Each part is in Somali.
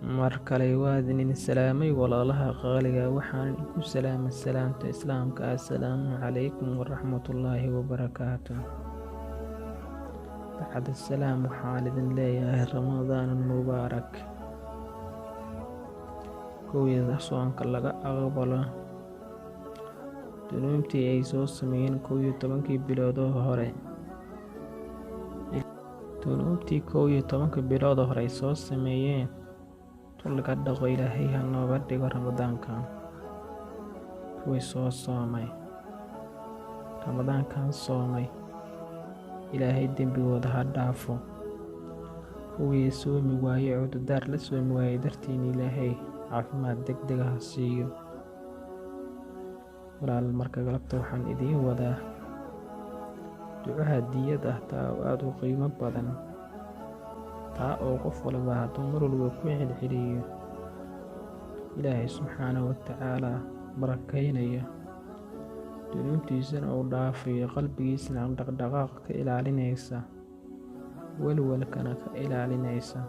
Mar kale waa idin salaamay walaalaha qaaliga, waxaan ku salaamay salaamta islaamka. Assalaamu calaykum waraxmatullaahi wabarakaatu. Bacda salaam, waxaan idin leeyahay Ramadaan mubaarak. Kooyada soonka laga aqbalo dunuubtii ay soo sameeyeen 11 bilood oo hore. dunuubtii 11 bilood hore ay soo sameeyeen laga dhaqo Ilaahay ha nooga dhigo Ramadaankan kuwii soo soomay Ramadaankan soomay. Ilaahay dembigooda ha dhaafo. kuwii soomi waayey cudurdaar la soomi waayey dartiin Ilaahay caafimaad degdeg ah siiyo. walaal marka galabta waxaan idiin wadaa duco hadiyad ah taa aad u qiimo badan, taa oo qof walba hadduu mar walba ku celceliyo Ilaahay subxaanahu watacaala barakaynayo, dunuubtiisana uu dhaafayo, qalbigiisana dhaqdhaqaaq ka ilaalinaysa, walwalkana ka ilaalinaysa.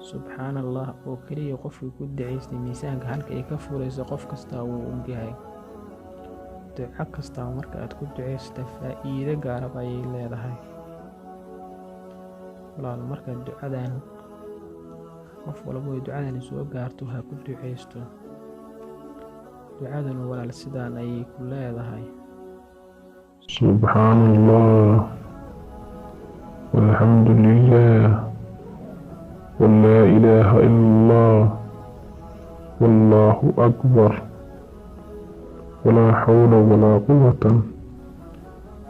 subxaanallah oo keliya qofkii ku ducaystay miisaanka halka ay ka fulayso qof kastaa wuu ogyahay. duco kastaa marka aad ku ducaysta faa'iido gaaraba ayay leedahay. walaal marka ducadan qof walba oo ducadan soo gaarto ha ku ducaysto. ducadan walaal sidaan ayay ku leedahay: subxaanallah walxamdulillah walaa ilaaha illallah wallaahu akbar walaa xawla walaa quwata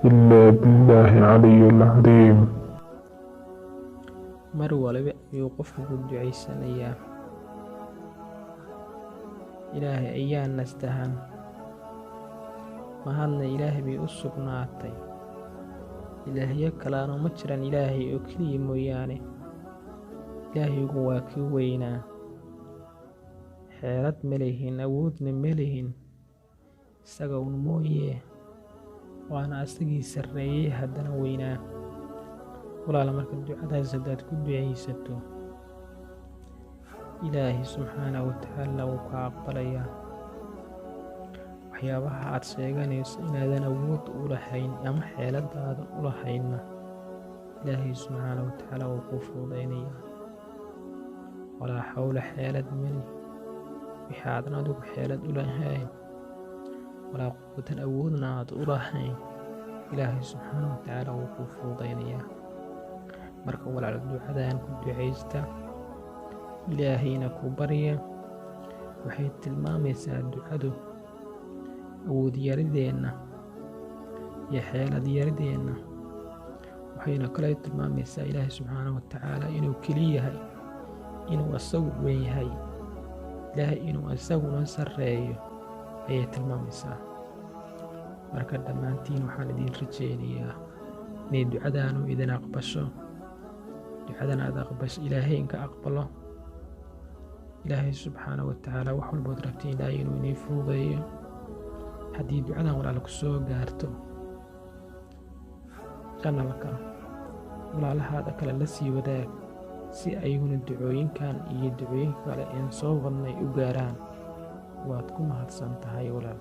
ilaa billaahi caliyil cadiim. mar waliba ayuu qofku ku ducaysanayaa. Ilaahay ayaa nastahan, mahadna Ilaahay bay u sugnaatay. ilaahyo kalaana ma jiraan Ilaahay oo keliya mooyaane. Ilaahaygu waa kii weynaa, xeelad ma lihin, awoodna ma lihin, isaga un mooyee waana asagii sarreeyey haddana weynaa. walaal marka ducadaas haddaad ku ducaysato Ilaahay subxaanahu watacaala wuu ka aqbalayaa. waxyaabaha aad sheeganayso inaadan awood u lahayn ama xeeladaada u lahaynna Ilaahay subxaanahu watacaala wuu kuu fududaynayaa. walaa xawla xeelad mali wixii aadan adigu xeelad u lahayn, walaa quwatan awoodna aad u lahayn, Ilaahay subxaanahu watacaala wuu kuu fududaynayaa. marka walaal ducadan ku ducaysta, Ilaahayna ku barya. waxay tilmaamaysaa ducadu awood yarideenna iyo xeelad yarideenna. waxayna kale tilmaamaysaa Ilaahay subxaanahu watacaala inuu keliyahay, inuu asagu weyn yahay, Ilaahay inuu asaguna sarreeyo ayay tilmaamaysaa. marka dhammaantiin waxaan idin rajaynayaa inay ducadaanu idin aqbasho. ducadan aad aqbasho Ilaahay inka aqbalo. Ilaahay subxaanahu watacaala wax walbood rabtiin Ilaahay inuu inii fududeeyo. haddii ducadan walaal ku soo gaarto kanalka, walaalahaada kale la sii wadaag si ayaguna ducooyinkan iyo ducooyinka kale een soo wadnay u gaaraan. waad ku mahadsan tahay walaal.